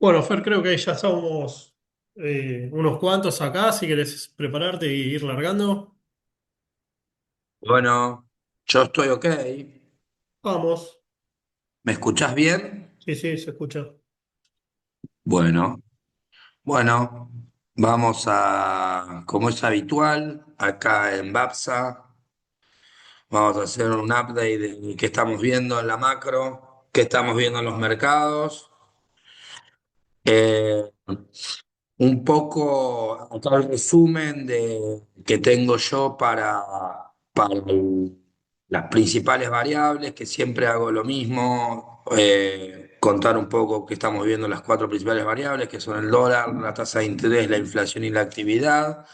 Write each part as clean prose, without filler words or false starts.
Bueno, Fer, creo que ya somos unos cuantos acá. Si querés prepararte y ir largando, Bueno, yo estoy ok. vamos. ¿Me escuchás bien? Sí, sí, se escucha. Bueno, bueno, como es habitual, acá en Babsa, vamos a hacer un update de qué estamos viendo en la macro, qué estamos viendo en los mercados. Eh, un poco acá el resumen que tengo yo para las principales variables, que siempre hago lo mismo, contar un poco qué estamos viendo las cuatro principales variables, que son el dólar, la tasa de interés, la inflación y la actividad.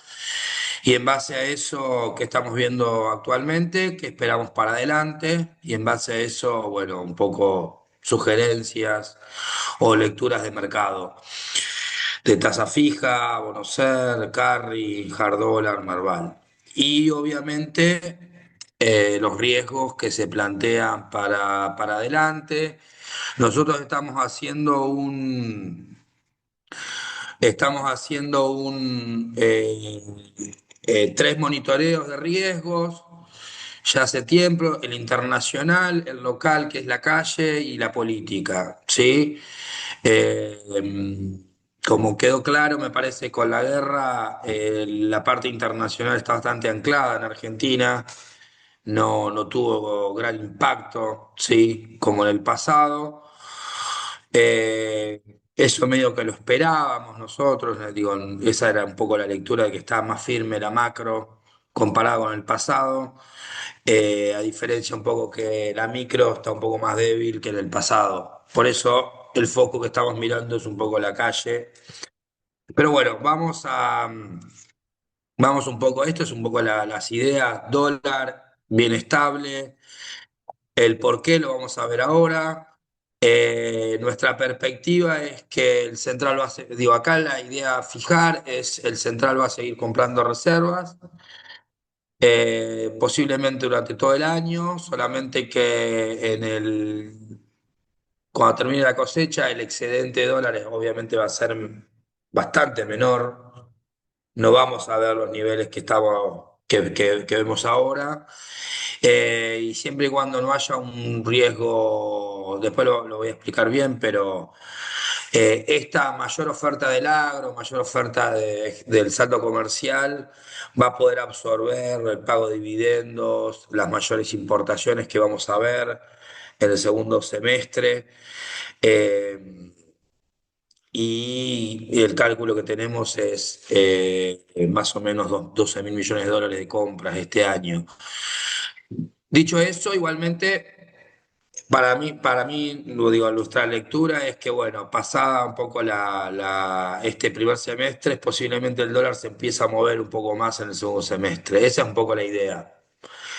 Y en base a eso, qué estamos viendo actualmente, qué esperamos para adelante, y en base a eso, bueno, un poco sugerencias o lecturas de mercado de tasa fija, bono SER, Carry, Hard Dollar, Merval. Y obviamente los riesgos que se plantean para adelante. Nosotros estamos haciendo tres monitoreos de riesgos. Ya hace tiempo, el internacional, el local, que es la calle, y la política, ¿sí? Como quedó claro, me parece con la guerra, la parte internacional está bastante anclada en Argentina, no tuvo gran impacto, ¿sí? Como en el pasado. Eh, Eso medio que lo esperábamos nosotros, digo, esa era un poco la lectura de que estaba más firme la macro comparada con el pasado. A diferencia un poco que la micro está un poco más débil que en el pasado. Por eso el foco que estamos mirando es un poco la calle. Pero bueno, vamos un poco, esto es un poco las ideas, dólar bien estable, el por qué lo vamos a ver ahora. Nuestra perspectiva es que el central digo, acá la idea a fijar es el central va a seguir comprando reservas. Posiblemente durante todo el año, solamente que cuando termine la cosecha, el excedente de dólares obviamente va a ser bastante menor. No vamos a ver los niveles que vemos ahora. Y siempre y cuando no haya un riesgo, después lo voy a explicar bien, pero esta mayor oferta del agro, mayor oferta del saldo comercial, va a poder absorber el pago de dividendos, las mayores importaciones que vamos a ver en el segundo semestre. eh, y el cálculo que tenemos es más o menos 12 mil millones de dólares de compras este año. Dicho eso, igualmente. Para mí, lo digo, nuestra lectura es que, bueno, pasada un poco este primer semestre, posiblemente el dólar se empieza a mover un poco más en el segundo semestre. Esa es un poco la idea.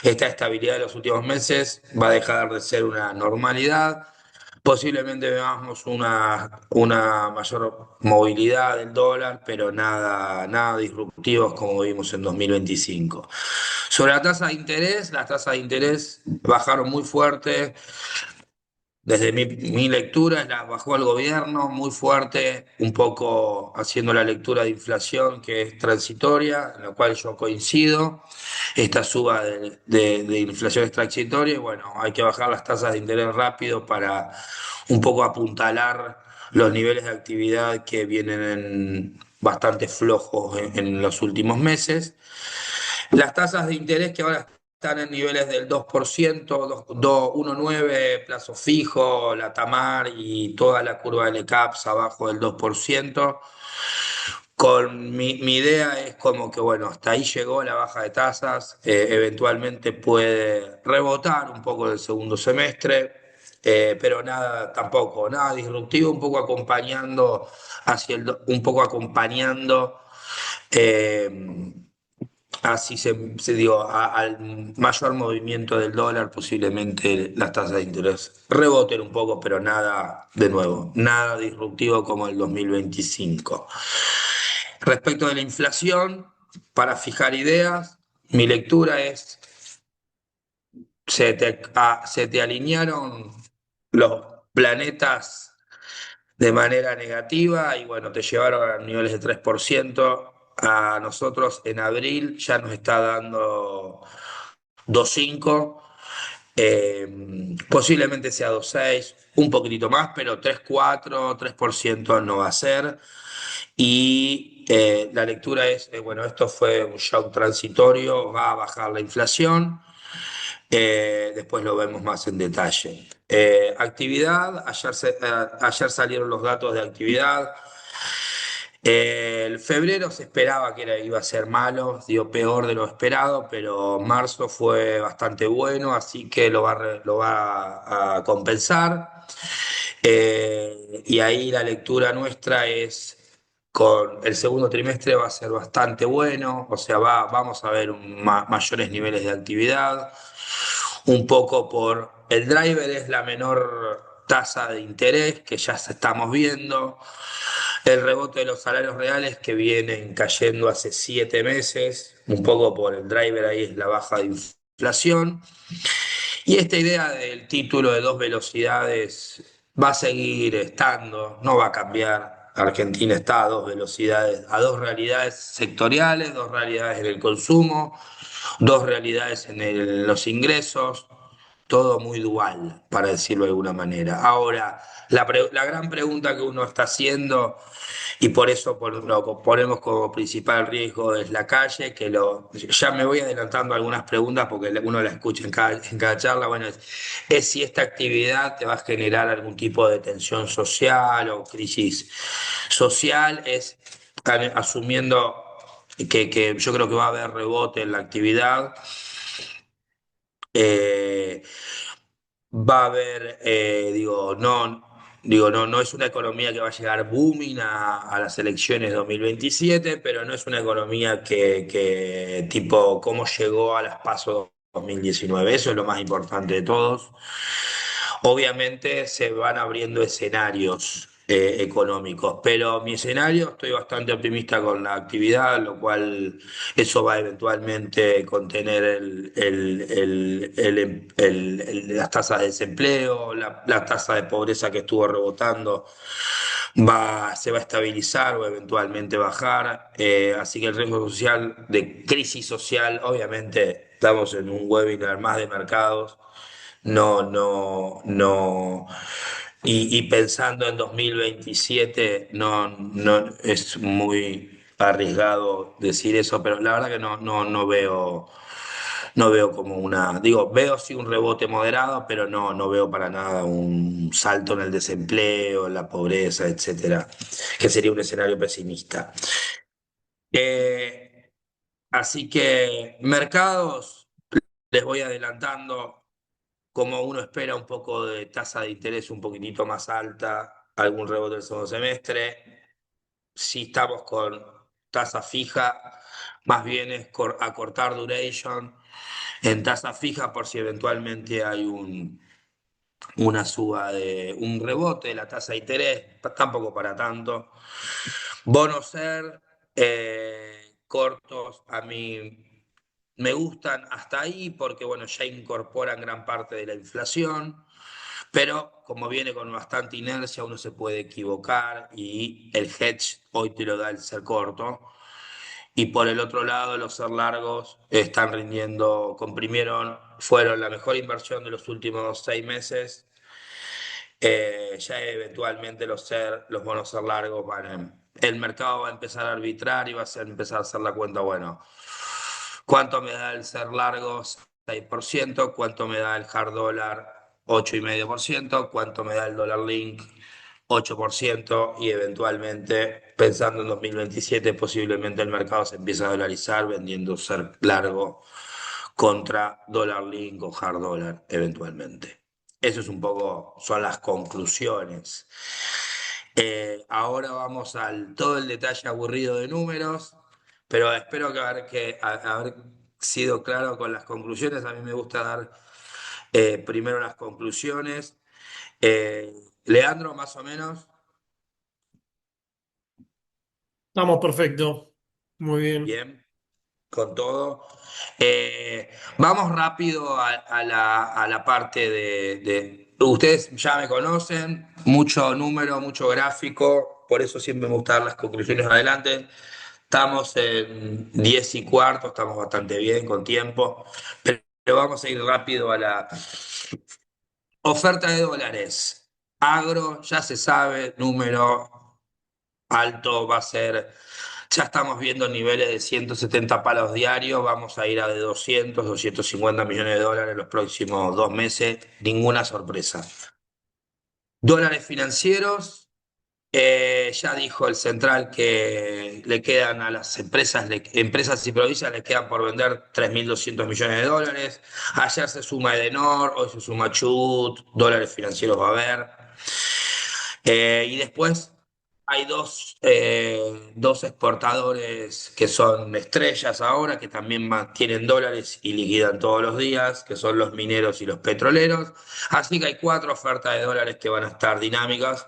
Esta estabilidad de los últimos meses va a dejar de ser una normalidad. Posiblemente veamos una mayor movilidad del dólar, pero nada disruptivos como vimos en 2025. Sobre la tasa de interés, las tasas de interés bajaron muy fuerte. Desde mi lectura, la bajó el gobierno muy fuerte, un poco haciendo la lectura de inflación que es transitoria, en la cual yo coincido. Esta suba de inflación es transitoria y bueno, hay que bajar las tasas de interés rápido para un poco apuntalar los niveles de actividad que bastante flojos en los últimos meses. Las tasas de interés que ahora están en niveles del 2%, 1,9 plazo fijo, la TAMAR y toda la curva de LCAPS abajo del 2%. Mi idea es como que, bueno, hasta ahí llegó la baja de tasas, eventualmente puede rebotar un poco del segundo semestre, pero nada, tampoco, nada disruptivo, un poco acompañando. eh, Así al mayor movimiento del dólar, posiblemente las tasas de interés reboten un poco, pero nada, de nuevo, nada disruptivo como el 2025. Respecto de la inflación, para fijar ideas, mi lectura es, se te alinearon los planetas de manera negativa y bueno, te llevaron a niveles de 3%. A nosotros en abril ya nos está dando 2,5. Posiblemente sea 2,6, un poquitito más, pero 3,4, 3% no va a ser. Y la lectura es, bueno, esto fue un shock transitorio, va a bajar la inflación. Después lo vemos más en detalle. Actividad, ayer salieron los datos de actividad. El febrero se esperaba que iba a ser malo, dio peor de lo esperado, pero marzo fue bastante bueno, así que lo va a compensar. Y ahí la lectura nuestra es con el segundo trimestre va a ser bastante bueno, o sea, vamos a ver mayores niveles de actividad, un poco por el driver es la menor tasa de interés que ya estamos viendo, el rebote de los salarios reales que vienen cayendo hace 7 meses, un poco por el driver ahí es la baja de inflación. Y esta idea del título de dos velocidades va a seguir estando, no va a cambiar. Argentina está a dos velocidades, a dos realidades sectoriales, dos realidades en el consumo, dos realidades en los ingresos, todo muy dual, para decirlo de alguna manera. Ahora, la gran pregunta que uno está haciendo y por eso lo ponemos como principal riesgo es la calle, ya me voy adelantando algunas preguntas porque uno la escucha en cada charla, bueno, es si esta actividad te va a generar algún tipo de tensión social o crisis social, asumiendo que yo creo que va a haber rebote en la actividad. eh, Va a haber, no es una economía que va a llegar booming a las elecciones 2027, pero no es una economía tipo, cómo llegó a las PASO 2019. Eso es lo más importante de todos. Obviamente se van abriendo escenarios económicos, pero mi escenario estoy bastante optimista con la actividad, lo cual eso va a eventualmente contener las tasas de desempleo, la tasa de pobreza que estuvo rebotando se va a estabilizar o eventualmente bajar, así que el riesgo social de crisis social, obviamente estamos en un webinar más de mercados. No, no, no. Y pensando en 2027, no es muy arriesgado decir eso, pero la verdad que no veo como veo sí un rebote moderado, pero no veo para nada un salto en el desempleo, en la pobreza, etcétera, que sería un escenario pesimista. Eh, Así que mercados, les voy adelantando. Como uno espera un poco de tasa de interés un poquitito más alta, algún rebote del segundo semestre. Si estamos con tasa fija, más bien es acortar duration en tasa fija por si eventualmente hay una suba un rebote de la tasa de interés, tampoco para tanto. Bonos ser cortos, a mí me gustan hasta ahí porque bueno, ya incorporan gran parte de la inflación. Pero como viene con bastante inercia, uno se puede equivocar y el hedge hoy te lo da el ser corto. Y por el otro lado, los ser largos están rindiendo, fueron la mejor inversión de los últimos 6 meses. Ya eventualmente los bonos ser largos el mercado va a empezar a arbitrar y empezar a hacer la cuenta, bueno, ¿cuánto me da el ser largo? 6%. ¿Cuánto me da el hard dólar? 8,5%. ¿Cuánto me da el dólar link? 8%. Y eventualmente, pensando en 2027, posiblemente el mercado se empiece a dolarizar vendiendo ser largo contra dólar link o hard dólar eventualmente. Eso es un poco, son las conclusiones. Ahora vamos al todo el detalle aburrido de números, pero espero haber sido claro con las conclusiones. A mí me gusta dar primero las conclusiones. Eh, Leandro, más o menos, Estamos perfecto. Muy bien. bien, con todo. Vamos rápido a la parte Ustedes ya me conocen, mucho número, mucho gráfico, por eso siempre me gustan las conclusiones adelante. Estamos en 10 y cuarto, estamos bastante bien con tiempo, pero vamos a ir rápido a la oferta de dólares. Agro, ya se sabe, número alto va a ser, ya estamos viendo niveles de 170 palos diarios, vamos a ir a de 200, 250 millones de dólares en los próximos 2 meses, ninguna sorpresa. Dólares financieros, ya dijo el central que le quedan a las empresas, empresas y provincias le quedan por vender 3.200 millones de dólares. Ayer se suma Edenor, hoy se suma Chubut, dólares financieros va a haber. Y después hay dos exportadores que son estrellas ahora, que también tienen dólares y liquidan todos los días, que son los mineros y los petroleros. Así que hay cuatro ofertas de dólares que van a estar dinámicas.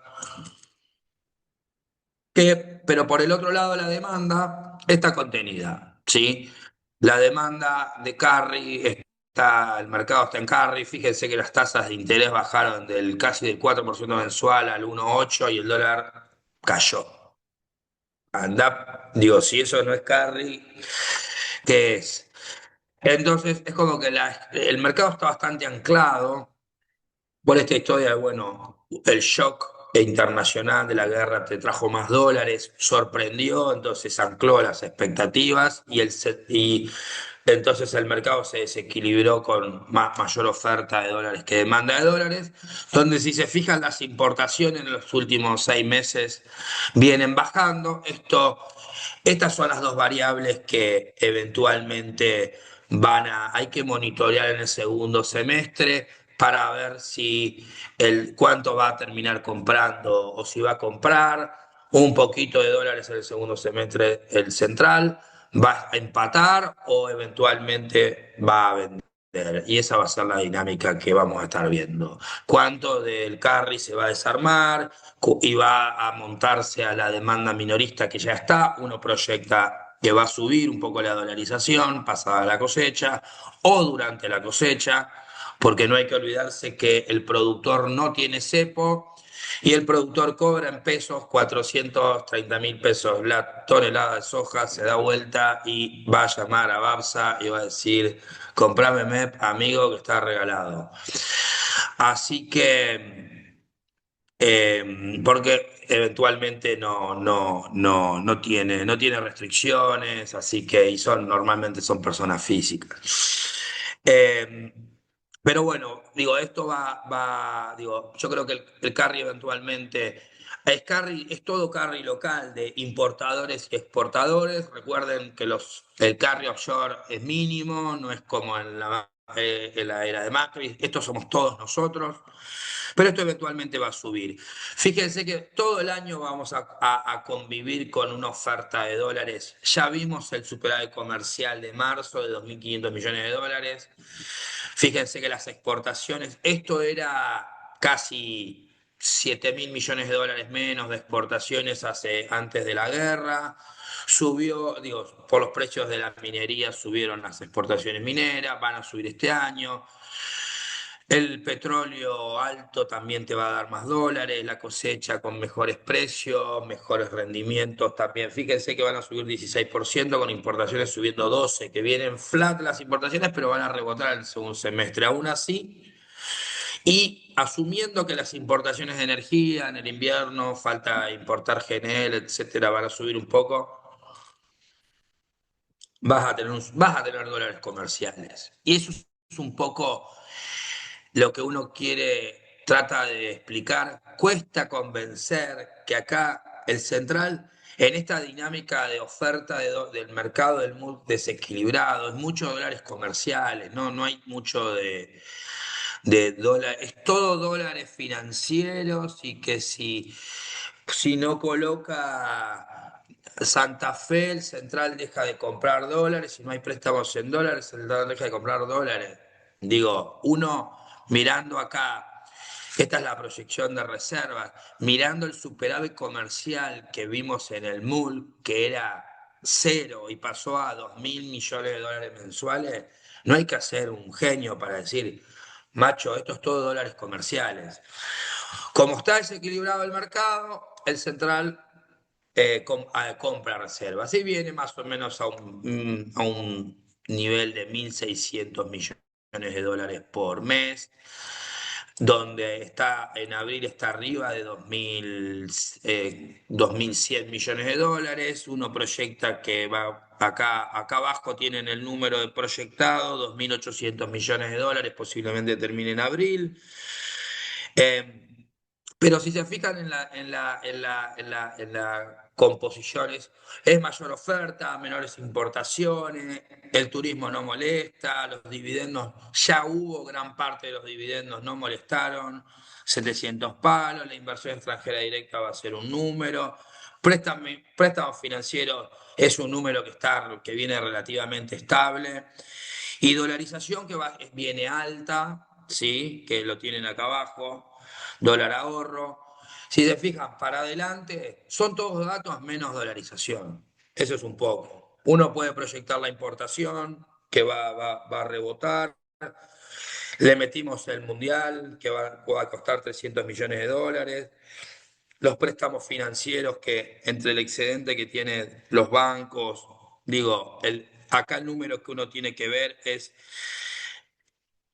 Pero por el otro lado, la demanda está contenida, ¿sí? La demanda de carry está, el mercado está en carry. Fíjense que las tasas de interés bajaron del casi del 4% mensual al 1,8 y el dólar cayó. Anda, digo, si eso no es carry, ¿qué es? Entonces, es como que el mercado está bastante anclado por esta historia de, bueno, el shock internacional de la guerra te trajo más dólares, sorprendió, entonces ancló las expectativas y entonces el mercado se desequilibró con mayor oferta de dólares que demanda de dólares, donde si se fijan las importaciones en los últimos 6 meses vienen bajando. Estas son las dos variables que eventualmente hay que monitorear en el segundo semestre para ver si cuánto va a terminar comprando o si va a comprar un poquito de dólares en el segundo semestre el central, va a empatar o eventualmente va a vender. Y esa va a ser la dinámica que vamos a estar viendo. Cuánto del carry se va a desarmar y va a montarse a la demanda minorista que ya está. Uno proyecta que va a subir un poco la dolarización pasada la cosecha o durante la cosecha, porque no hay que olvidarse que el productor no tiene cepo y el productor cobra en pesos 430.000 pesos la tonelada de soja, se da vuelta y va a llamar a Babsa y va a decir, comprame MEP, amigo, que está regalado. Así que, porque eventualmente no tiene restricciones, así que normalmente son personas físicas. Eh, pero bueno, digo, esto digo, yo creo que el carry eventualmente es todo carry local de importadores y exportadores. Recuerden que el carry offshore es mínimo, no es como en la era de Macri. Estos somos todos nosotros. Pero esto eventualmente va a subir. Fíjense que todo el año vamos a convivir con una oferta de dólares. Ya vimos el superávit comercial de marzo de 2.500 millones de dólares. Fíjense que las exportaciones, esto era casi 7.000 millones de dólares menos de exportaciones antes de la guerra. Subió, digo, por los precios de la minería subieron las exportaciones mineras, van a subir este año. El petróleo alto también te va a dar más dólares, la cosecha con mejores precios, mejores rendimientos también. Fíjense que van a subir 16% con importaciones subiendo 12%, que vienen flat las importaciones, pero van a rebotar en el segundo semestre. Aún así, y asumiendo que las importaciones de energía en el invierno, falta importar GNL, etcétera, van a subir un poco, vas a tener dólares comerciales. Y eso es un poco lo que uno trata de explicar. Cuesta convencer que acá el central, en esta dinámica de oferta del mercado del desequilibrado, es muchos dólares comerciales, no hay mucho de dólares, es todo dólares financieros y que si no coloca Santa Fe, el central deja de comprar dólares, si no hay préstamos en dólares, el central deja de comprar dólares. Digo, uno mirando acá, esta es la proyección de reservas, mirando el superávit comercial que vimos en el MUL, que era cero y pasó a 2.000 millones de dólares mensuales, no hay que ser un genio para decir, Macho, esto es todo dólares comerciales. Como está desequilibrado el mercado, el central compra reservas y viene más o menos a un nivel de 1.600 millones de dólares por mes, donde está en abril está arriba de 2.100 millones de dólares. Uno proyecta que va acá abajo tienen el número de proyectado, 2.800 millones de dólares, posiblemente termine en abril. Eh, pero si se fijan en la composiciones, es mayor oferta, menores importaciones, el turismo no molesta, los dividendos, ya hubo gran parte de los dividendos, no molestaron, 700 palos, la inversión extranjera directa va a ser un número, préstamos financieros es un número que viene relativamente estable, y dolarización viene alta, ¿sí? Que lo tienen acá abajo, dólar ahorro. Si se fijan para adelante, son todos datos menos dolarización. Eso es un poco. Uno puede proyectar la importación, que va a rebotar. Le metimos el mundial, que va a costar 300 millones de dólares. Los préstamos financieros que entre el excedente que tienen los bancos, digo, acá el número que uno tiene que ver es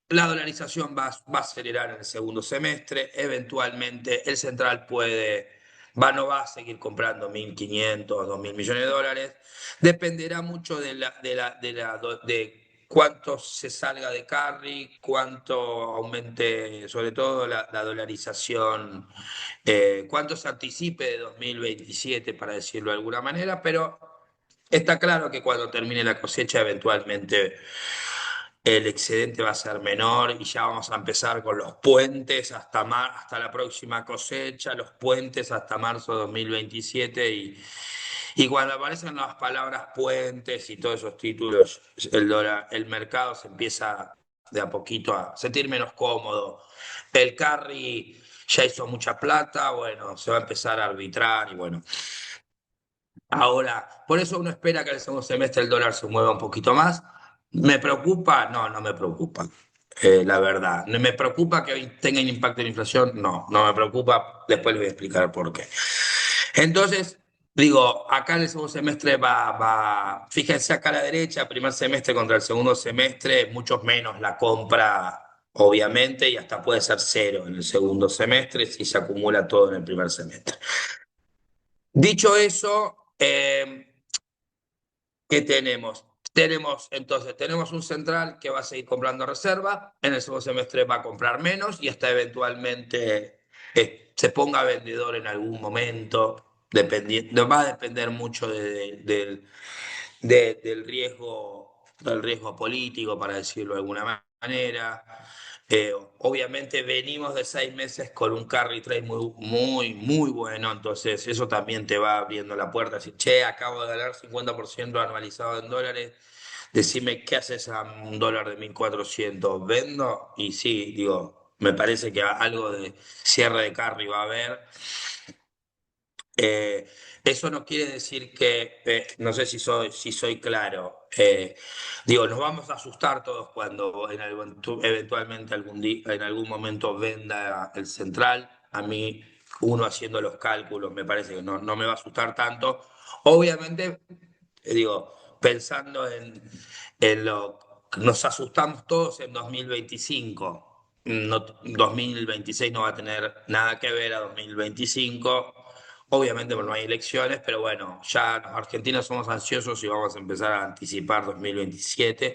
la dolarización va a acelerar en el segundo semestre. Eventualmente el central no va a seguir comprando 1.500, 2.000 millones de dólares. Dependerá mucho de cuánto se salga de carry, cuánto aumente, sobre todo la dolarización, cuánto se anticipe de 2027, para decirlo de alguna manera, pero está claro que cuando termine la cosecha, eventualmente el excedente va a ser menor y ya vamos a empezar con los puentes hasta la próxima cosecha, los puentes hasta marzo de 2027 y cuando aparecen las palabras puentes y todos esos títulos, el mercado se empieza de a poquito a sentir menos cómodo. El carry ya hizo mucha plata, bueno, se va a empezar a arbitrar y bueno. Ahora, por eso uno espera que en el segundo semestre el dólar se mueva un poquito más. ¿Me preocupa? No, no me preocupa, la verdad. ¿No me preocupa que hoy tenga un impacto en la inflación? No, no me preocupa. Después les voy a explicar por qué. Entonces, digo, acá en el segundo semestre fíjense acá a la derecha, primer semestre contra el segundo semestre, mucho menos la compra, obviamente, y hasta puede ser cero en el segundo semestre si se acumula todo en el primer semestre. Dicho eso, ¿qué tenemos? Tenemos un central que va a seguir comprando reserva, en el segundo semestre va a comprar menos y hasta eventualmente se ponga vendedor en algún momento, va a depender mucho del riesgo político, para decirlo de alguna manera. Obviamente venimos de 6 meses con un carry trade muy, muy, muy bueno, entonces eso también te va abriendo la puerta. Decir, che, acabo de ganar 50% anualizado en dólares, decime qué haces a un dólar de 1.400, ¿vendo? Y sí, digo, me parece que algo de cierre de carry va a haber. Eh, Eso no quiere decir que, no sé si soy claro, digo, nos vamos a asustar todos cuando eventualmente en algún momento venda el central. A mí, uno haciendo los cálculos, me parece que no me va a asustar tanto. Obviamente, digo, pensando nos asustamos todos en 2025. No, 2026 no va a tener nada que ver a 2025. Obviamente porque no hay elecciones, pero bueno, ya los argentinos somos ansiosos y vamos a empezar a anticipar 2027.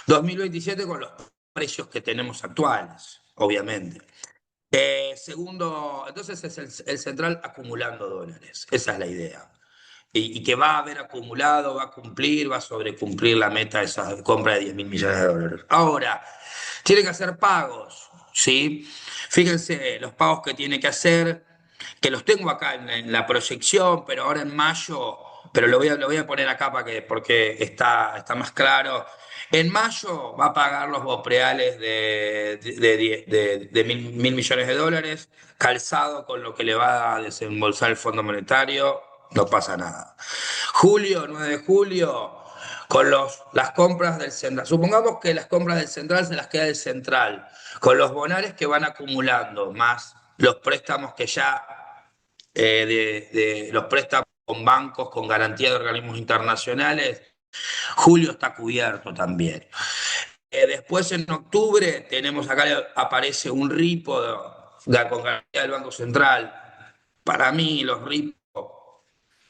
2027 con los precios que tenemos actuales, obviamente. Segundo, entonces es el central acumulando dólares. Esa es la idea. Y que va a haber acumulado, va a cumplir, va a sobrecumplir la meta de esa compra de 10.000 millones de dólares. Ahora, tiene que hacer pagos, ¿sí? Fíjense los pagos que tiene que hacer, que los tengo acá en la proyección, pero ahora en mayo, pero lo voy a poner acá porque está más claro. En mayo va a pagar los bopreales de 1.000 millones de dólares, calzado con lo que le va a desembolsar el Fondo Monetario, no pasa nada. Julio, 9 de julio, Con las compras del central. Supongamos que las compras del central se las queda el central, con los bonales que van acumulando, más los préstamos que ya, de los préstamos con bancos con garantía de organismos internacionales, julio está cubierto también. Después en octubre tenemos acá, aparece un ripo con garantía del Banco Central. Para mí los ripos,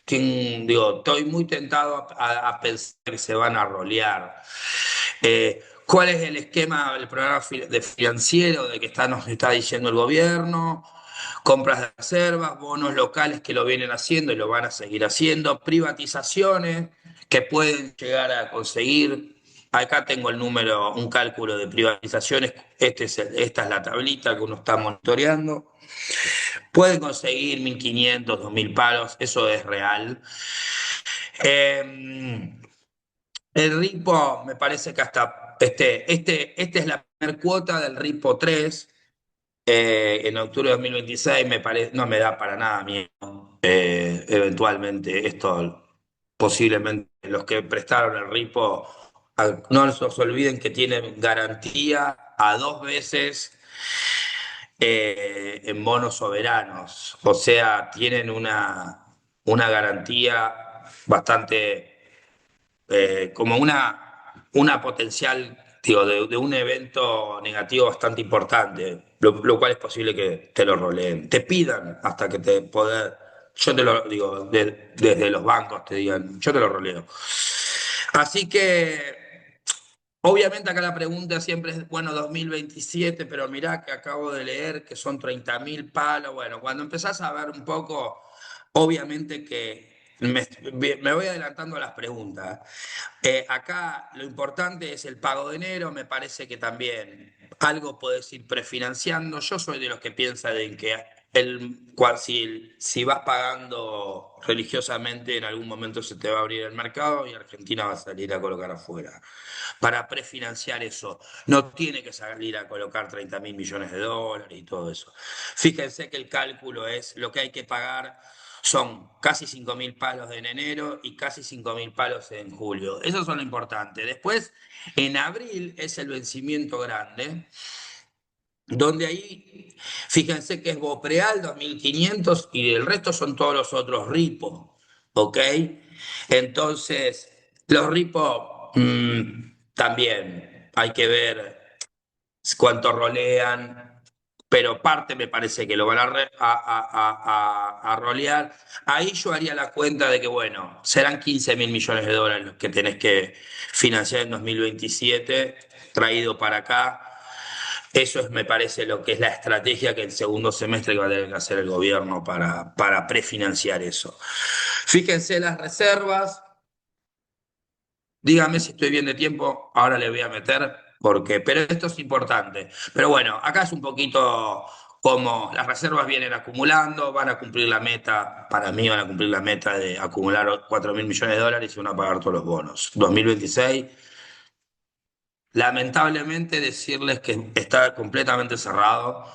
digo, estoy muy tentado a pensar que se van a rolear. ¿Cuál es el esquema, el programa financiero de que nos está diciendo el gobierno? Compras de reservas, bonos locales que lo vienen haciendo y lo van a seguir haciendo, privatizaciones que pueden llegar a conseguir. Acá tengo el número, un cálculo de privatizaciones. Esta es la tablita que uno está monitoreando. Pueden conseguir 1.500, 2.000 palos, eso es real. Eh, el RIPO, me parece que hasta este es la primera cuota del RIPO 3. En octubre de 2026 no me da para nada miedo. Eventualmente, esto posiblemente los que prestaron el RIPO, no se os olviden que tienen garantía a 2 veces en bonos soberanos. O sea, tienen una garantía bastante, como una potencial, digo, de un evento negativo bastante importante, lo cual es posible que te lo roleen, te pidan hasta que te poder, yo te lo digo, desde los bancos te digan, yo te lo roleo. Así que, obviamente acá la pregunta siempre es, bueno, 2027, pero mirá que acabo de leer que son 30.000 palos. Bueno, cuando empezás a ver un poco, obviamente que me voy adelantando a las preguntas. Acá lo importante es el pago de enero, me parece que también algo puedes ir prefinanciando. Yo soy de los que piensan en que si vas pagando religiosamente, en algún momento se te va a abrir el mercado y Argentina va a salir a colocar afuera. Para prefinanciar eso, no tiene que salir a colocar 30.000 millones de dólares y todo eso. Fíjense que el cálculo es lo que hay que pagar son casi 5.000 palos en enero y casi 5.000 palos en julio. Eso es lo importante. Después, en abril es el vencimiento grande, donde ahí, fíjense que es Bopreal 2.500 y el resto son todos los otros ripos, ¿ok? Entonces, los ripos también hay que ver cuánto rolean, pero parte me parece que lo van a rolear. Ahí yo haría la cuenta de que, bueno, serán 15.000 millones de dólares los que tenés que financiar en 2027, traído para acá. Eso es, me parece, lo que es la estrategia que el segundo semestre va a tener que hacer el gobierno para prefinanciar eso. Fíjense las reservas. Dígame si estoy bien de tiempo, ahora le voy a meter, pero esto es importante. Pero bueno, acá es un poquito como las reservas vienen acumulando, van a cumplir la meta, para mí van a cumplir la meta de acumular 4.000 millones de dólares y van a pagar todos los bonos. 2026, lamentablemente decirles que está completamente cerrado.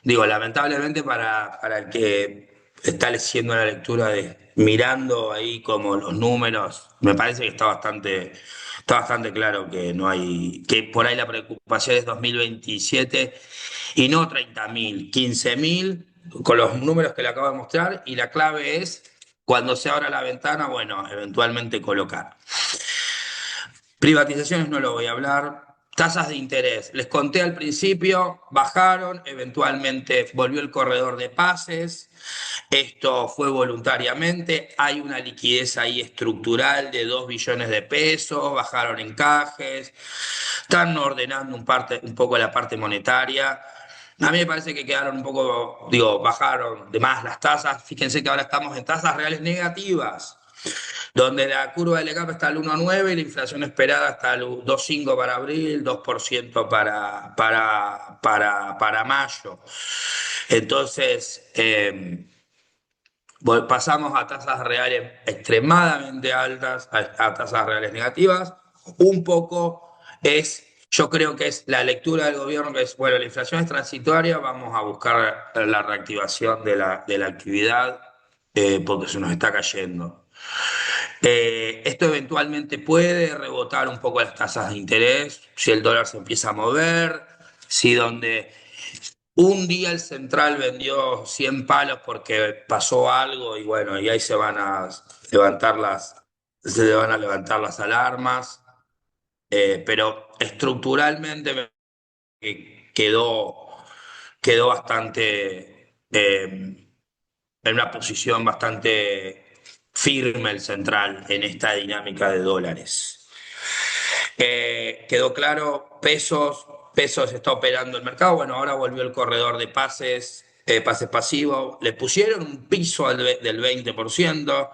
Digo, lamentablemente para el que está haciendo la lectura mirando ahí como los números, me parece que está bastante claro que no hay, que por ahí la preocupación es 2027 y no 30.000, 15.000, con los números que le acabo de mostrar, y la clave es cuando se abra la ventana, bueno, eventualmente colocar. Privatizaciones no lo voy a hablar. Tasas de interés. Les conté al principio, bajaron, eventualmente volvió el corredor de pases. Esto fue voluntariamente. Hay una liquidez ahí estructural de 2 billones de pesos. Bajaron encajes. Están ordenando un poco la parte monetaria. A mí me parece que quedaron un poco, digo, bajaron de más las tasas. Fíjense que ahora estamos en tasas reales negativas, donde la curva del ECAP está al 1,9 y la inflación esperada está al 2,5 para abril, 2% para mayo. Entonces, pasamos a tasas reales extremadamente altas, a tasas reales negativas. Un poco yo creo que es la lectura del gobierno, que es, bueno, la inflación es transitoria, vamos a buscar la reactivación de la actividad, porque se nos está cayendo. Esto eventualmente puede rebotar un poco las tasas de interés si el dólar se empieza a mover, si donde un día el central vendió 100 palos porque pasó algo y bueno, y ahí levantar se van a levantar las alarmas, pero estructuralmente quedó bastante en una posición bastante firme el central en esta dinámica de dólares. Quedó claro, pesos está operando el mercado. Bueno, ahora volvió el corredor de pases, pases pasivos. Le pusieron un piso del 20%.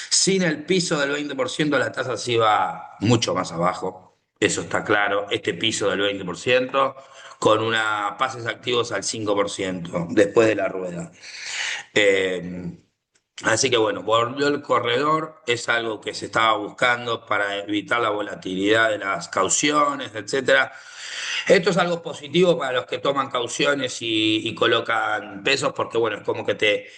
Sin el piso del 20% la tasa se iba mucho más abajo. Eso está claro. Este piso del 20% con una pases activos al 5% después de la rueda. Eh, Así que bueno, volvió el corredor, es algo que se estaba buscando para evitar la volatilidad de las cauciones, etcétera. Esto es algo positivo para los que toman cauciones y colocan pesos, porque bueno, es como que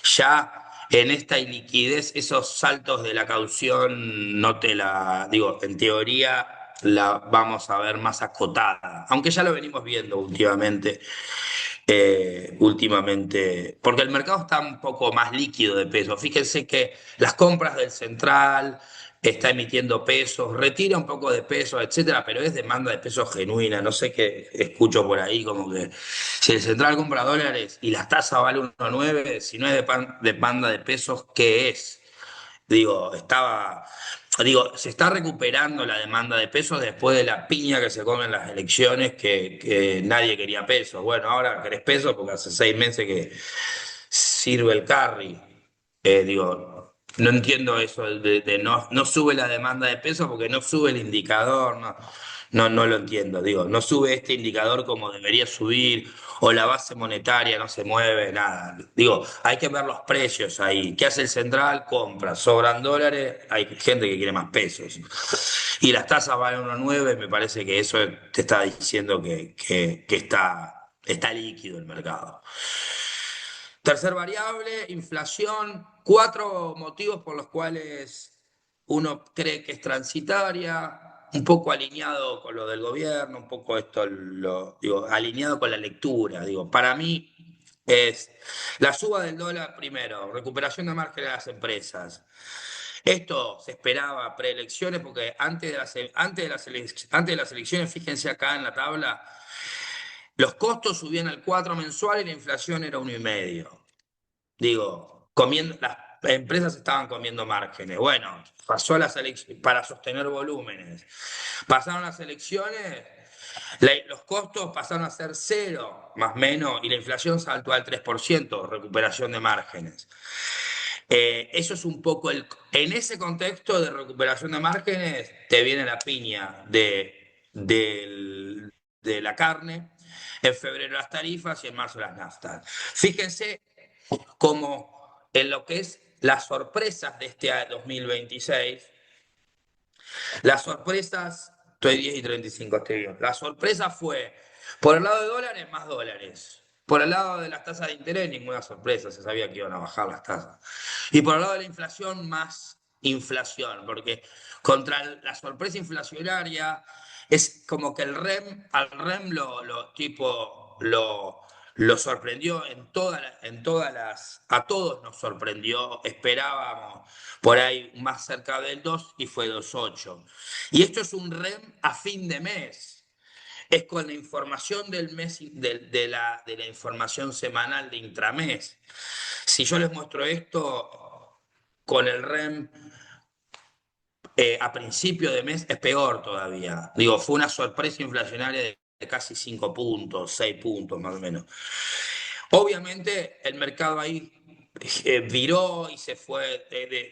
ya en esta iliquidez, esos saltos de la caución no te la, digo, en teoría la vamos a ver más acotada, aunque ya lo venimos viendo últimamente, porque el mercado está un poco más líquido de pesos. Fíjense que las compras del central está emitiendo pesos, retira un poco de pesos, etcétera, pero es demanda de pesos genuina. No sé qué escucho por ahí, como que si el central compra dólares y la tasa vale 1,9, si no es demanda de pesos, ¿qué es? Se está recuperando la demanda de pesos después de la piña que se come en las elecciones, que nadie quería pesos. Bueno, ahora querés pesos porque hace 6 meses que sirve el carry. No entiendo eso de no sube la demanda de pesos porque no sube el indicador, no lo entiendo. No sube este indicador como debería subir, o la base monetaria no se mueve, nada. Hay que ver los precios ahí. ¿Qué hace el central? Compra, sobran dólares, hay gente que quiere más pesos. Y las tasas valen 1,9, me parece que eso te está diciendo que está líquido el mercado. Tercer variable, inflación. Cuatro motivos por los cuales uno cree que es transitaria, un poco alineado con lo del gobierno, un poco alineado con la lectura. Para mí es la suba del dólar primero, recuperación de margen de las empresas. Esto se esperaba preelecciones porque antes de las elecciones, fíjense acá en la tabla, los costos subían al 4 mensual y la inflación era 1,5. Las empresas estaban comiendo márgenes. Bueno, pasó las elecciones para sostener volúmenes. Pasaron las elecciones, los costos pasaron a ser cero, más o menos, y la inflación saltó al 3%, recuperación de márgenes. Eso es un poco En ese contexto de recuperación de márgenes, te viene la piña de la carne, en febrero las tarifas y en marzo las naftas. Fíjense como en lo que es las sorpresas de este 2026, las sorpresas, estoy 10:35, estoy bien. La sorpresa fue, por el lado de dólares, más dólares. Por el lado de las tasas de interés, ninguna sorpresa, se sabía que iban a bajar las tasas. Y por el lado de la inflación, más inflación, porque contra la sorpresa inflacionaria es como que al REM lo sorprendió a todos nos sorprendió, esperábamos por ahí más cerca del 2 y fue 2,8. Y esto es un REM a fin de mes. Es con la información del mes, de la información semanal de intramés. Si yo les muestro esto con el REM a principio de mes, es peor todavía. Fue una sorpresa inflacionaria de casi 5 puntos, 6 puntos más o menos. Obviamente el mercado ahí viró y se fue,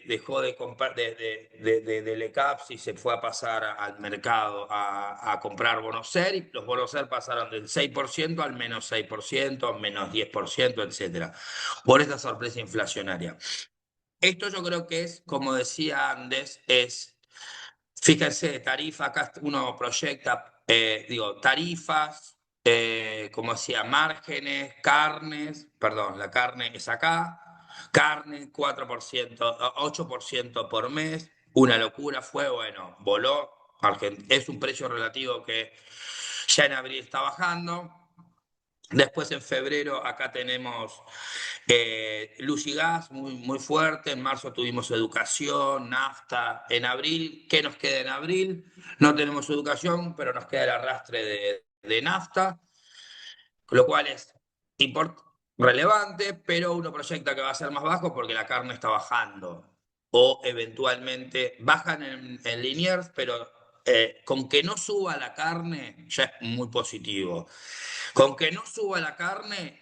dejó de comprar de LECAPS y se fue a pasar al mercado a comprar bonos SER, y los bonos SER pasaron del 6% al menos 6%, menos 10%, etcétera, por esta sorpresa inflacionaria. Esto yo creo que es, como decía Andes, fíjense, tarifa, acá uno proyecta, tarifas, como decía, márgenes, carnes, perdón, la carne es acá, Carne, 4%, 8% por mes. Una locura fue, bueno, voló. Es un precio relativo que ya en abril está bajando. Después en febrero acá tenemos luz y gas muy fuerte. En marzo tuvimos educación, nafta. En abril, ¿qué nos queda en abril? No tenemos educación, pero nos queda el arrastre de nafta, lo cual es relevante, pero uno proyecta que va a ser más bajo porque la carne está bajando. O eventualmente bajan en Liniers, pero con que no suba la carne ya es muy positivo. Con que no suba la carne,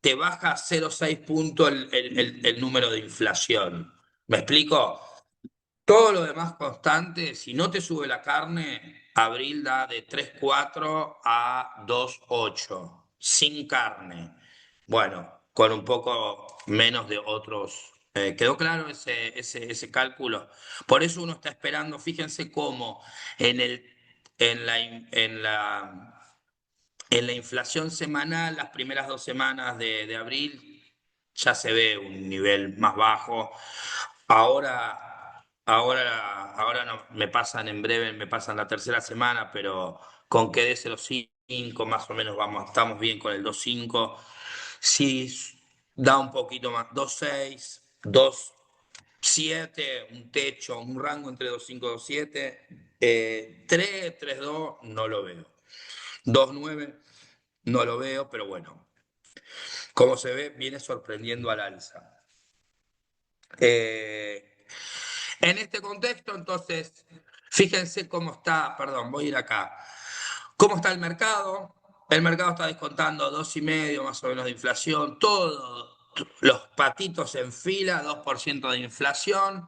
te baja 0,6 puntos el número de inflación. ¿Me explico? Todo lo demás constante, si no te sube la carne, abril da de 3,4 a 2,8 sin carne. Bueno, con un poco menos de otros. ¿Quedó claro ese cálculo? Por eso uno está esperando, fíjense cómo en en la, en la inflación semanal, las primeras 2 semanas de abril, ya se ve un nivel más bajo. Ahora no, me pasan en breve, me pasan la tercera semana, pero con que de 0,5 más o menos vamos, estamos bien con el 2,5. Sí, da un poquito más, 2,6, 2,7, un techo, un rango entre 2,5 y 2,7. 3,2 no lo veo. 2,9 no lo veo, pero bueno, como se ve, viene sorprendiendo al alza. Eh, en este contexto, entonces, fíjense cómo está, perdón, voy a ir acá. ¿Cómo está el mercado? El mercado está descontando 2,5 más o menos de inflación, todos los patitos en fila, 2% de inflación,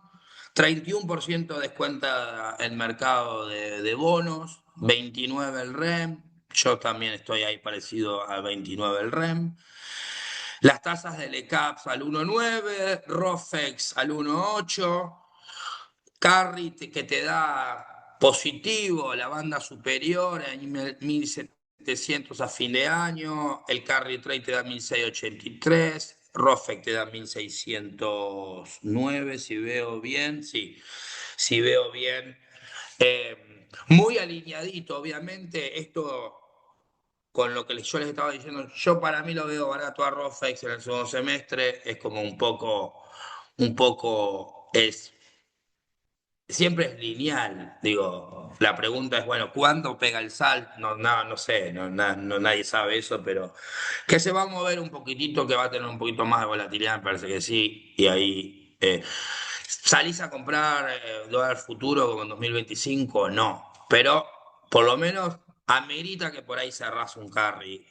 31% descuenta el mercado de bonos, 29 el REM, yo también estoy ahí parecido al 29 el REM. Las tasas de LECAPS al 1,9, ROFEX al 1,8, Carry que te da positivo, la banda superior en 1.700 a fin de año, el Carry Trade te da 1.683, ROFEX te da 1.609, si veo bien, sí, si veo bien. Muy alineadito, obviamente, esto con lo que yo les estaba diciendo, yo para mí lo veo barato a Rofex en el segundo semestre, es como siempre es lineal, digo, la pregunta es, bueno, ¿cuándo pega el sal? No, no, no sé, nadie sabe eso, pero que se va a mover un poquitito, que va a tener un poquito más de volatilidad, me parece que sí, y ahí salís a comprar dólar futuro como en 2025, no, pero por lo menos amerita que por ahí cerrás un carry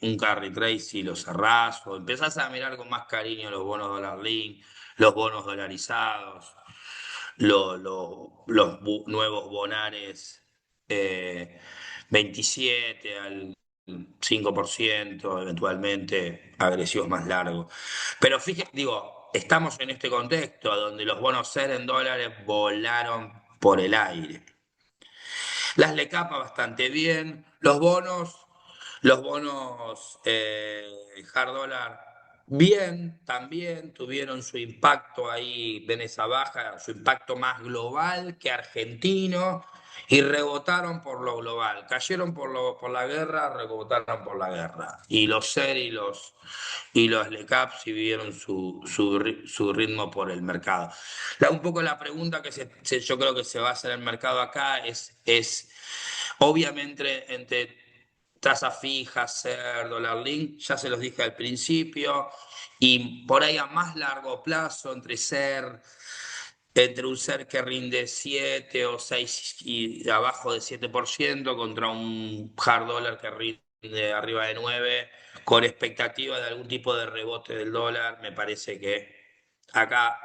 trade, si lo cerrás, o empezás a mirar con más cariño los bonos dólar link, los bonos dolarizados, los nuevos bonares 27 al 5%, eventualmente agresivos más largos. Pero fíjate, digo, estamos en este contexto donde los bonos SER en dólares volaron por el aire. Las LECAPA bastante bien. Los bonos hard dólar bien, también tuvieron su impacto ahí, ven esa baja, su impacto más global que argentino y rebotaron por lo global. Cayeron por la guerra, rebotaron por la guerra. Y los SER y los LECAP siguieron su ritmo por el mercado. Un poco la pregunta que yo creo que se va a hacer el mercado acá es obviamente entre tasa fija, SER, dólar link, ya se los dije al principio, y por ahí a más largo plazo entre un SER que rinde 7 o 6 y abajo de 7% contra un hard dollar que rinde arriba de 9 con expectativa de algún tipo de rebote del dólar, me parece que acá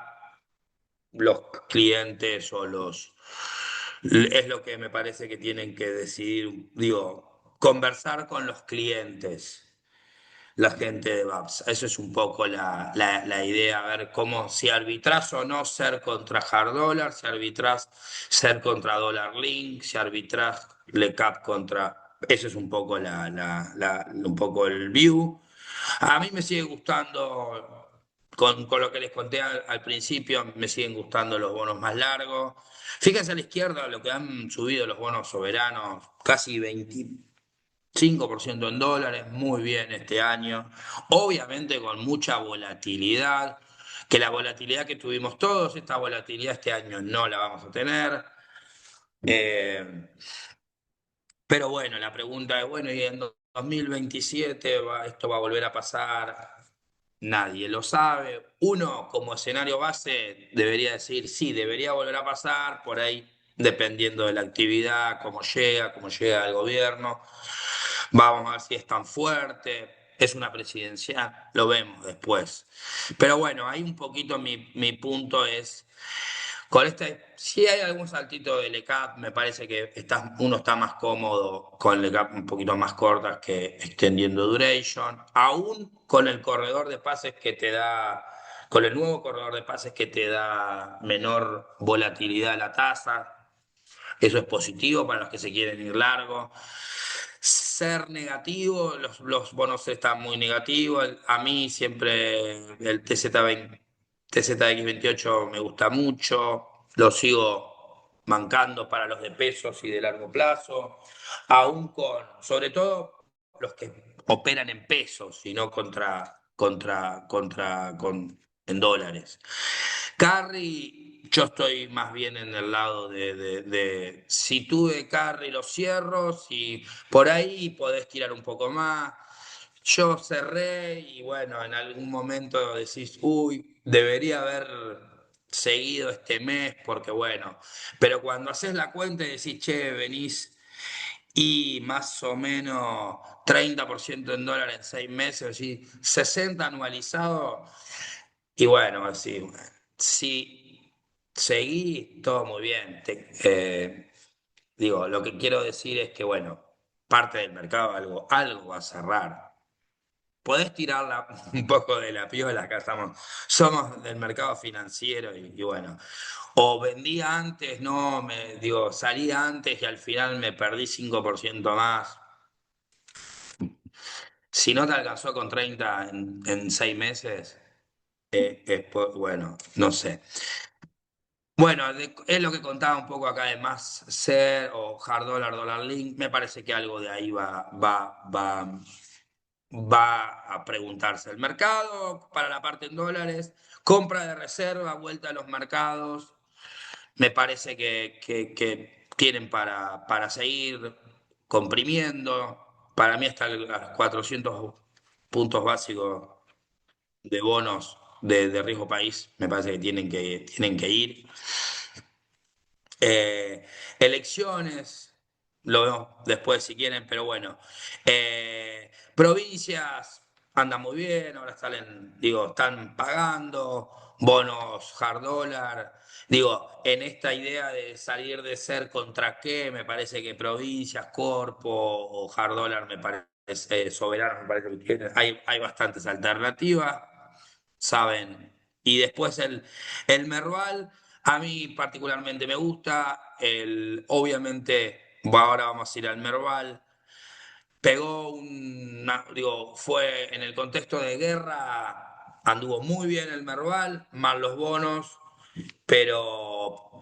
los clientes es lo que me parece que tienen que decidir, digo, conversar con los clientes, la gente de VAPS. Eso es un poco la idea, a ver cómo, si arbitras o no ser contra hard dollar, si arbitras ser contra dólar link, si arbitras le cap contra. Eso es un poco un poco el view. A mí me sigue gustando. con lo que les conté al principio, me siguen gustando los bonos más largos. Fíjense a la izquierda lo que han subido los bonos soberanos, casi 25% en dólares, muy bien este año. Obviamente con mucha volatilidad, que la volatilidad que tuvimos todos, esta volatilidad este año no la vamos a tener. Eh, pero bueno, la pregunta es, bueno, ¿y en 2027 esto va a volver a pasar? Nadie lo sabe. Uno, como escenario base, debería decir, sí, debería volver a pasar, por ahí, dependiendo de la actividad, cómo llega el gobierno. Vamos a ver si es tan fuerte. Es una presidencial, lo vemos después. Pero bueno, ahí un poquito mi punto es con este, si hay algún saltito de LECAP, me parece que uno está más cómodo con LECAP un poquito más cortas que extendiendo duration, aún con el corredor de pases que te da, con el nuevo corredor de pases que te da menor volatilidad a la tasa, eso es positivo para los que se quieren ir largo. Ser negativo, los bonos están muy negativos. A mí siempre el TZX28 me gusta mucho. Lo sigo mancando para los de pesos y de largo plazo. Aún con, sobre todo, los que operan en pesos y no en dólares. Carry, yo estoy más bien en el lado si tuve carry los cierro, si por ahí podés tirar un poco más. Yo cerré y bueno, en algún momento decís, uy, debería haber seguido este mes porque bueno, pero cuando haces la cuenta y decís, che, venís y más o menos 30% en dólares en 6 meses, decís, 60 anualizado. Y bueno, así, si seguí, todo muy bien. Digo, lo que quiero decir es que, bueno, parte del mercado algo va a cerrar. Podés tirarla un poco de la piola, acá somos del mercado financiero y bueno, o vendía antes, no, digo, salí antes y al final me perdí 5% más. Si no te alcanzó con 30 en 6 meses, bueno, no sé. Bueno, es lo que contaba un poco acá de más ser o hard dollar, dollar link. Me parece que algo de ahí va a preguntarse el mercado para la parte en dólares. Compra de reserva, vuelta a los mercados. Me parece que tienen para seguir comprimiendo. Para mí hasta los 400 puntos básicos de bonos de riesgo país, me parece que tienen que ir. Eh, Elecciones, lo vemos después si quieren, pero bueno. Provincias andan muy bien, ahora están pagando bonos hard dollar. Digo, en esta idea de salir de ser contra qué, me parece que provincias, corpo o hard dollar me parece, soberanos, me parece que hay bastantes alternativas, saben. Y después el Merval. A mí particularmente me gusta, obviamente ahora vamos a ir al Merval, fue en el contexto de guerra, anduvo muy bien el Merval, más los bonos, pero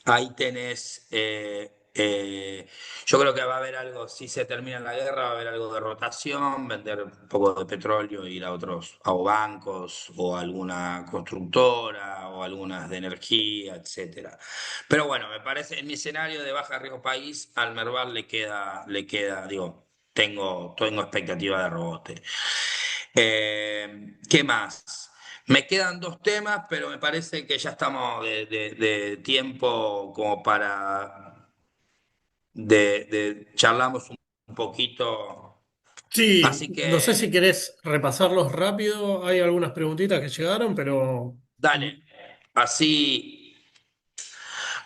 ahí tenés, yo creo que va a haber algo, si se termina la guerra, va a haber algo de rotación, vender un poco de petróleo, ir a otros, a o bancos, o alguna constructora, o algunas de energía, etcétera. Pero bueno, me parece, en mi escenario de baja riesgo país, al Merval digo, tengo expectativa de rebote. ¿Qué más? Me quedan dos temas, pero me parece que ya estamos de tiempo como charlamos un poquito. Sí, Así no sé que si querés repasarlos rápido. Hay algunas preguntitas que llegaron, pero dale, así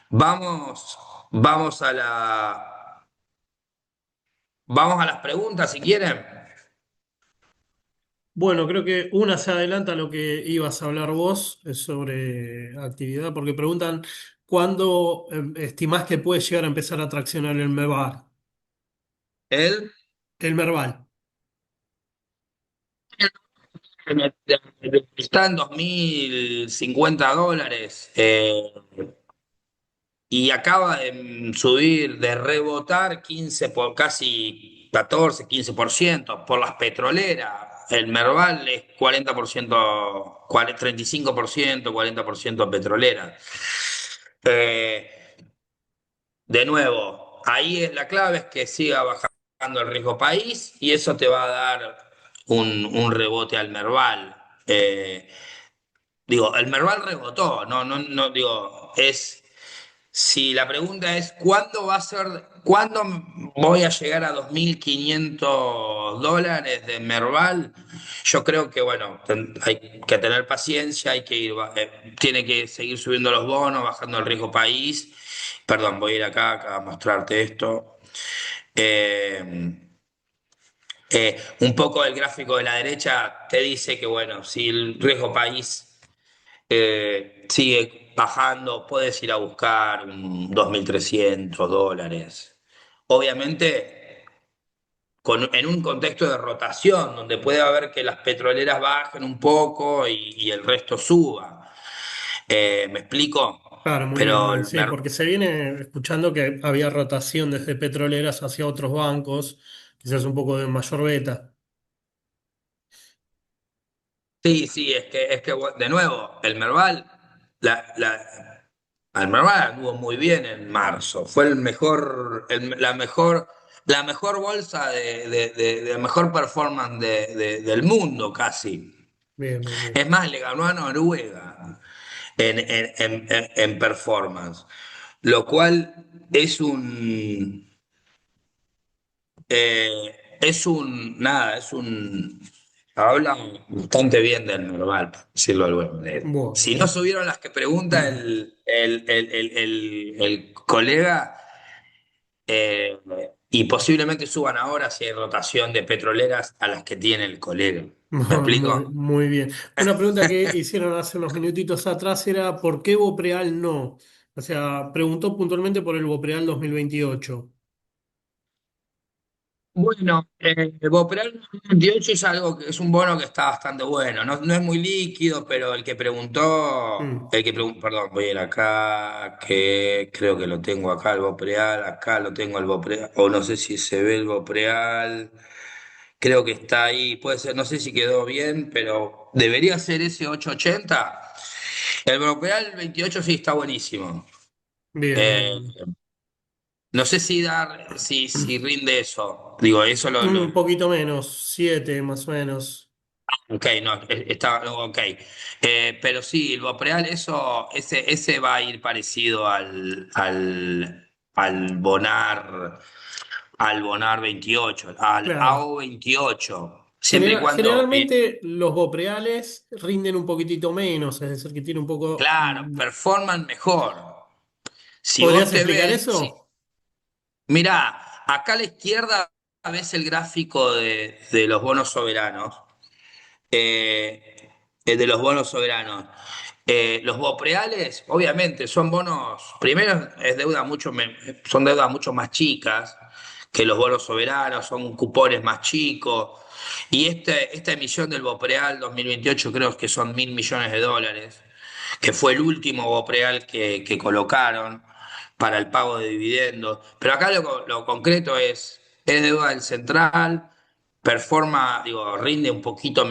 vamos, vamos vamos a las preguntas si quieren. bueno, creo que una se adelanta a lo que ibas a hablar vos, es sobre actividad, porque preguntan cuándo estimás que puede llegar a empezar a traccionar el Merval. Él, El Merval. Está en $2050 y acaba de subir, de rebotar 15 por casi 14, 15% por las petroleras. El Merval es 40%, 35%, 40% petrolera. Eh, de nuevo, ahí es la clave, es que siga bajando el riesgo país y eso te va a dar un rebote al Merval. Digo, el Merval rebotó, no, digo, si la pregunta es ¿cuándo va a ser, cuándo voy a llegar a $2.500 de Merval? Yo creo que, bueno, hay que tener paciencia, tiene que seguir subiendo los bonos, bajando el riesgo país. Perdón, voy a ir acá a mostrarte esto. Eh, un poco el gráfico de la derecha te dice que, bueno, si el riesgo país sigue bajando, puedes ir a buscar $2.300. Obviamente, en un contexto de rotación, donde puede haber que las petroleras bajen un poco y el resto suba. ¿Me explico? Claro, muy bien, muy Pero bien. Sí, porque se viene escuchando que había rotación desde petroleras hacia otros bancos, quizás un poco de mayor beta. sí, sí, es que de nuevo, el Merval, al Merval anduvo muy bien en marzo. Fue el mejor, la mejor bolsa de mejor performance del mundo casi. Bien, bien, bien. Es más, le ganó a Noruega en performance, lo cual nada, habla bastante bien del normal, por decirlo de alguna manera. Si no Bueno. subieron las que pregunta el colega, eh, y posiblemente suban ahora si hay rotación de petroleras a las que tiene el colega. ¿Me Muy, explico? muy bien. Una pregunta que hicieron hace unos minutitos atrás era ¿por qué Bopreal no? O sea, preguntó puntualmente por el Bopreal 2028. Bueno, el Bopreal 28 es algo que es un bono que está bastante bueno. No es muy líquido, pero Mm, perdón, voy a ir acá, que creo que lo tengo acá, el Bopreal, acá lo tengo el Bopreal, o no sé si se ve el Bopreal, creo que está ahí, puede ser, no sé si quedó bien, pero debería ser ese 880. El Bopreal 28 sí está buenísimo. bien, Eh, bien. no sé si rinde eso. Digo, eso Un poquito menos, 7 más o menos. Ok, no, está, ok. Pero sí, el Bopreal, ese va a ir parecido al Bonar 28, al Claro. AO 28, siempre y cuando, Generalmente los Bopreales rinden un poquitito menos, es decir, que tiene un poco... claro, performan mejor. Si vos ¿Podrías te explicar ves, eso? mirá, acá a la izquierda ves el gráfico de los bonos soberanos. De los bonos soberanos. Los bopreales, obviamente, son bonos, primero es son deudas mucho más chicas que los bonos soberanos, son cupones más chicos. Y esta emisión del Bopreal 2028 creo que son $1.000 millones, que fue el último Bopreal que colocaron para el pago de dividendos. Pero acá lo concreto es deuda del central, digo, rinde un poquito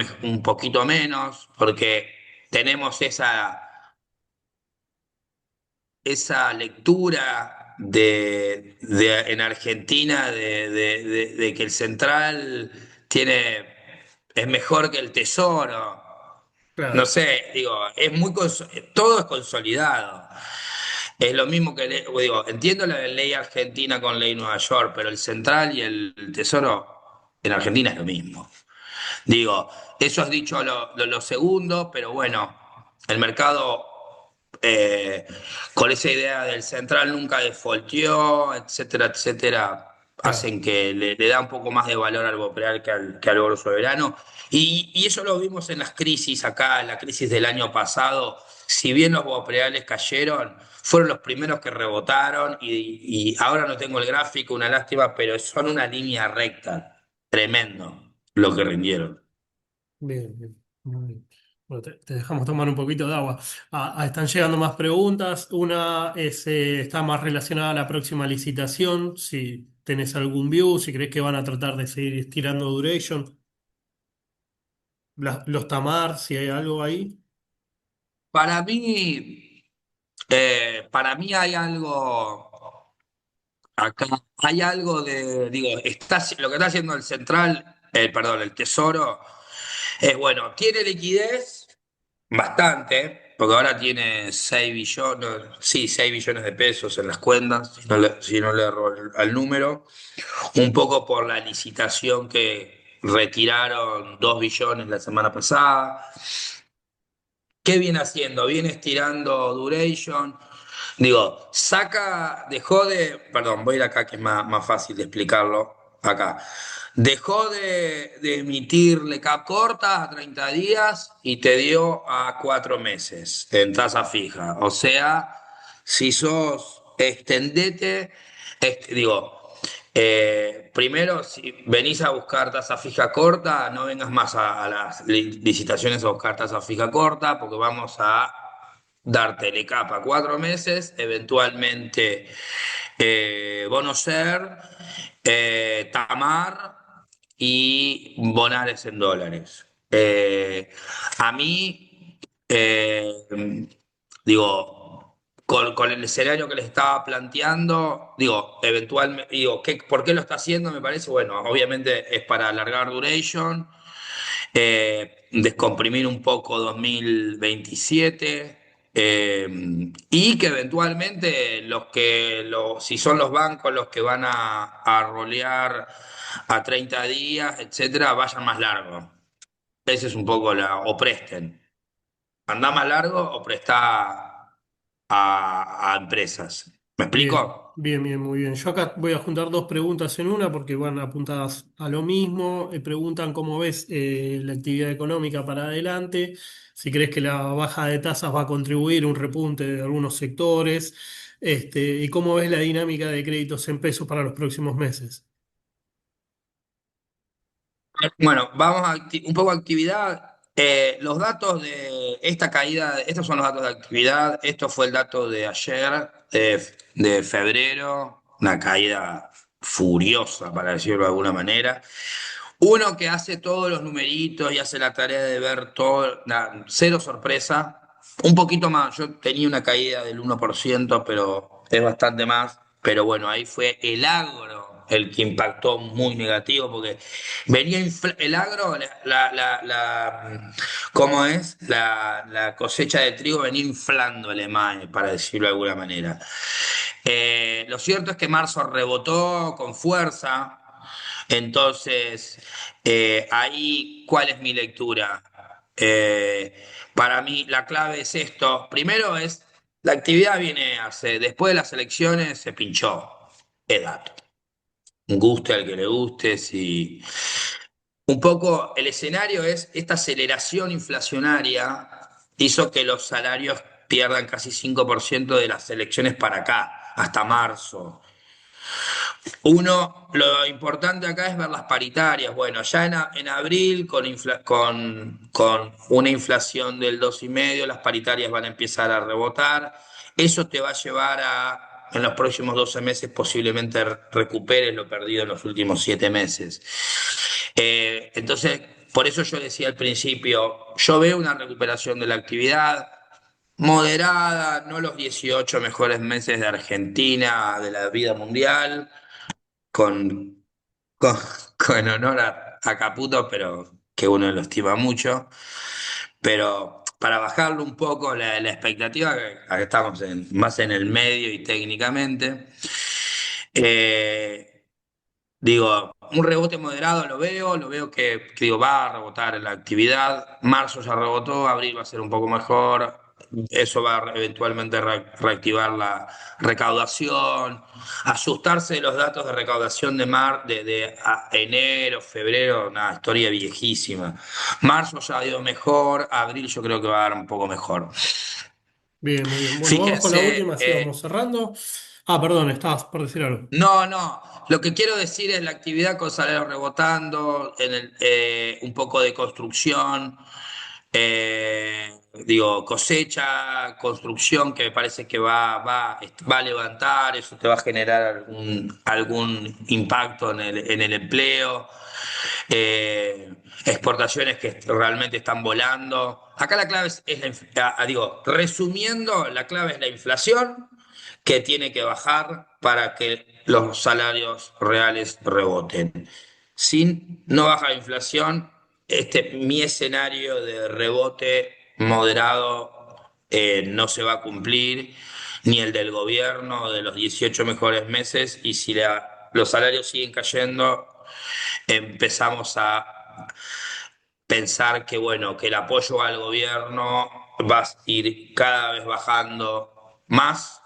menos, porque tenemos esa lectura en Argentina de que el central es mejor que el tesoro. No Claro, sé, digo, todo es consolidado. Es lo mismo digo, entiendo la ley argentina con ley Nueva York, pero el central y el tesoro en Argentina es lo mismo. Digo, eso has dicho lo segundo, pero bueno, el mercado eh, con esa idea del central nunca defaultió, etcétera, etcétera, claro. hacen que le da un poco más de valor al Bopreal que al oro soberano. Y eso lo vimos en las crisis acá, en la crisis del año pasado. Si bien los Bopreales cayeron, fueron los primeros que rebotaron y ahora no tengo el gráfico, una lástima, pero son una línea recta. Tremendo lo que rindieron. Bien, bien. Muy bien. Bueno, te dejamos tomar un poquito de agua. Están llegando más preguntas. Una es, está más relacionada a la próxima licitación. Si tenés algún view, si crees que van a tratar de seguir estirando duration. Los Tamar, si hay algo ahí. Para mí hay algo acá, hay algo de, digo, lo que está haciendo el Central, perdón, el Tesoro, es bueno, tiene liquidez bastante, porque ahora tiene 6 billones, sí, 6 billones de pesos en las cuentas, si no le erro al número, un poco por la licitación que retiraron 2 billones la semana pasada. ¿Qué viene haciendo? Viene estirando duration. Digo, perdón, voy a ir acá que es más fácil de explicarlo. Acá. Dejó de emitirle cap corta a 30 días y te dio a 4 meses en tasa fija. O sea, si sos, extendete, digo, primero, si venís a buscar tasa fija corta, no vengas más a las licitaciones a buscar tasa fija corta, porque vamos a darte LECAP a 4 meses, eventualmente Bonocer, Tamar y Bonares en dólares. A mí, digo, con el escenario que les estaba planteando, digo, eventualmente, digo, ¿por qué lo está haciendo? Me parece, bueno, obviamente es para alargar duration, descomprimir un poco 2027, y que eventualmente si son los bancos los que van a rolear a 30 días, etcétera, vayan más largo. Ese es un poco o presten. Andá más largo o prestá a empresas. ¿Me Bien, explico? bien, bien, muy bien. Yo acá voy a juntar dos preguntas en una porque van apuntadas a lo mismo. Preguntan cómo ves la actividad económica para adelante, si crees que la baja de tasas va a contribuir a un repunte de algunos sectores, y cómo ves la dinámica de créditos en pesos para los próximos meses. Bueno, vamos a un poco de actividad. Los datos de esta caída, estos son los datos de actividad. Esto fue el dato de ayer, de febrero, una caída furiosa, para decirlo de alguna manera. Uno que hace todos los numeritos y hace la tarea de ver todo, cero sorpresa. Un poquito más, yo tenía una caída del 1%, pero es bastante más. Pero bueno, ahí fue el agro el que impactó muy negativo, porque el agro, ¿cómo es? La cosecha de trigo venía inflando el EMAE, para decirlo de alguna manera. Lo cierto es que marzo rebotó con fuerza, entonces ahí, ¿cuál es mi lectura? Para mí la clave es esto. Primero es, la actividad después de las elecciones se pinchó, es dato. Guste al que le guste, si... Un poco el escenario es esta aceleración inflacionaria hizo que los salarios pierdan casi 5% de las elecciones para acá, hasta marzo. Lo importante acá es ver las paritarias. Bueno, ya en abril, con una inflación del 2,5, las paritarias van a empezar a rebotar. Eso te va a llevar en los próximos 12 meses, posiblemente recuperes lo perdido en los últimos 7 meses. Entonces, por eso yo decía al principio, yo veo una recuperación de la actividad moderada, no los 18 mejores meses de Argentina, de la vida mundial con, con, con honor a Caputo, pero que uno lo estima mucho. Pero para bajarlo un poco la expectativa, que acá estamos más en el medio y técnicamente, eh, digo, un rebote moderado lo veo que digo, va a rebotar en la actividad. Marzo ya rebotó, abril va a ser un poco mejor. Eso va a eventualmente reactivar la recaudación, asustarse de los datos de recaudación de enero, febrero, una historia viejísima. Marzo ya ha ido mejor, abril yo creo que va a dar un poco mejor. Bien, muy bien. Bueno, vamos con la Fíjense, última, así vamos cerrando. Ah, perdón, estabas por decir algo. no, no. Lo que quiero decir es la actividad con salario rebotando, un poco de construcción. Digo, cosecha, construcción, que me parece que va a levantar, eso te va a generar algún impacto en el empleo. Exportaciones que realmente están volando. Acá la clave es digo, resumiendo, la clave es la inflación que tiene que bajar para que los salarios reales reboten. Si no baja la inflación, mi escenario de rebote moderado no se va a cumplir, ni el del gobierno de los 18 mejores meses, y si los salarios siguen cayendo, empezamos a pensar que, bueno, que el apoyo al gobierno va a ir cada vez bajando más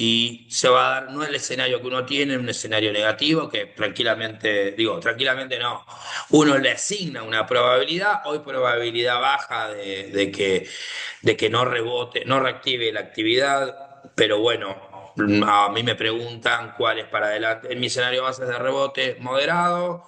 y se va a dar, no el escenario que uno tiene, un escenario negativo, que tranquilamente, digo, tranquilamente no, uno le asigna una probabilidad, hoy probabilidad baja de que no rebote, no reactive la actividad, pero bueno, a mí me preguntan cuál es para adelante. En mi escenario base es de rebote moderado,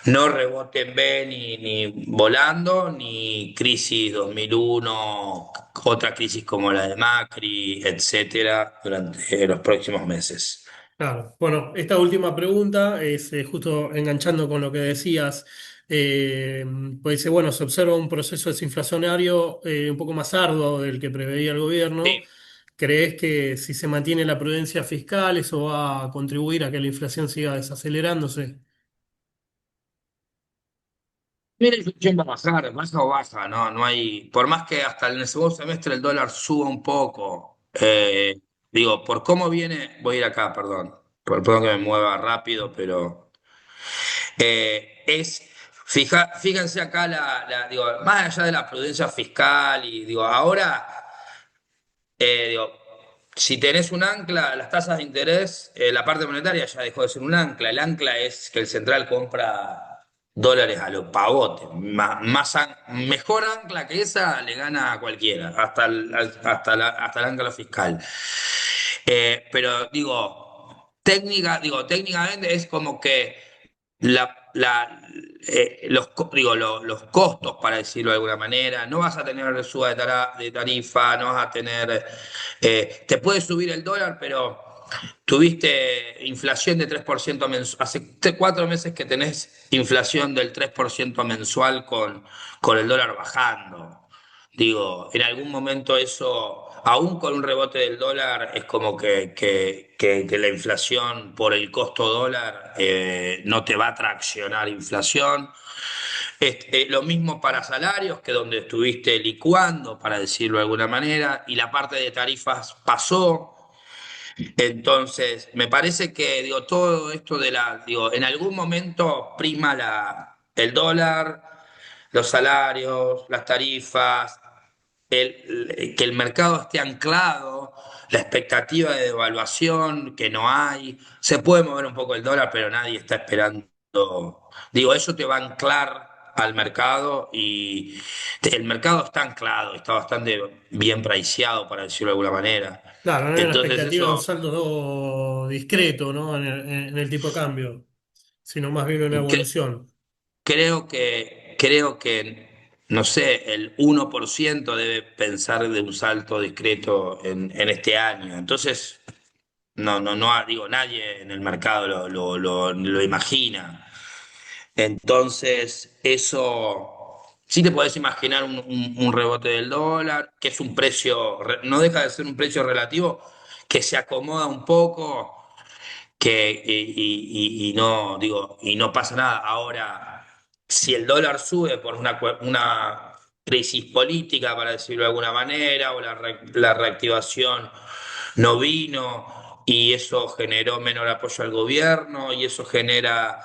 no rebote en B ni volando, ni crisis 2001, otra crisis como la de Macri, etcétera, durante los próximos meses. Claro. Bueno, esta última pregunta es justo enganchando con lo que decías. Pues dice, bueno, se observa un proceso desinflacionario un poco más arduo del que preveía el gobierno. Sí. ¿Crees que si se mantiene la prudencia fiscal, eso va a contribuir a que la inflación siga desacelerándose? Mira, la inflación va a bajar, baja o baja, no, no hay, por más que hasta en el segundo semestre el dólar suba un poco, digo, por cómo viene, voy a ir acá, perdón, perdón que me mueva rápido, pero fíjense acá digo, más allá de la prudencia fiscal y digo, ahora, digo, si tenés un ancla, las tasas de interés, la parte monetaria ya dejó de ser un ancla. El ancla es que el central compra dólares a los pavotes. Mejor ancla que esa le gana a cualquiera, hasta el ancla fiscal. Pero digo, técnicamente es como que los costos, para decirlo de alguna manera, no vas a tener suba de tarifa, no vas a tener, te puede subir el dólar, pero tuviste inflación de 3% mensual, hace 4 meses que tenés inflación del 3% mensual con el dólar bajando. Digo, en algún momento eso, aún con un rebote del dólar, es como que la inflación por el costo dólar no te va a traccionar inflación. Lo mismo para salarios, que donde estuviste licuando, para decirlo de alguna manera, y la parte de tarifas pasó. Entonces, me parece que digo, todo esto digo, en algún momento prima el dólar, los salarios, las tarifas, que el mercado esté anclado, la expectativa de devaluación que no hay. Se puede mover un poco el dólar, pero nadie está esperando. Digo, eso te va a anclar al mercado y el mercado está anclado, está bastante bien priceado, para decirlo de alguna manera. Claro, no hay una Entonces expectativa de un eso saldo discreto, ¿no? En el tipo de cambio, sino más bien una cre- evolución. creo que, no sé, el 1% debe pensar de un salto discreto en este año. Entonces, digo, nadie en el mercado lo imagina. Entonces, eso sí te podés imaginar un rebote del dólar, que es un precio, no deja de ser un precio relativo que se acomoda un poco y no, digo, y no pasa nada. Ahora, si el dólar sube por una crisis política, para decirlo de alguna manera, o la reactivación no vino, y eso generó menor apoyo al gobierno, y eso genera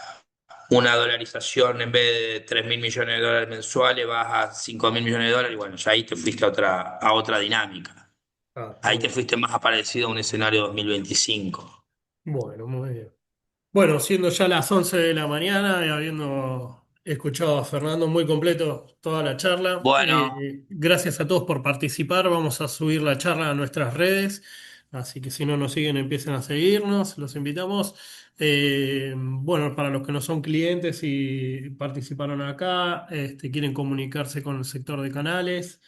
una dolarización, en vez de 3.000 millones de dólares mensuales, vas a 5.000 millones de dólares, y bueno, ya ahí te fuiste a otra dinámica. Ah, Ahí te fuiste más aparecido a un escenario 2025. bueno, muy bien. Bueno, siendo ya las 11 de la mañana y habiendo escuchado a Fernando muy completo toda la charla, Bueno, gracias a todos por participar. Vamos a subir la charla a nuestras redes, así que si no nos siguen, empiecen a seguirnos. Los invitamos. Bueno, para los que no son clientes y participaron acá, quieren comunicarse con el sector de canales,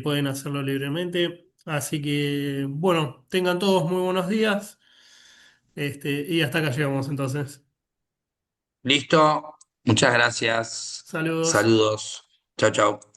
pueden hacerlo libremente. Así que, bueno, tengan todos muy buenos días. Y hasta acá llegamos entonces. Listo, muchas gracias. Saludos. Saludos. Chao, chao.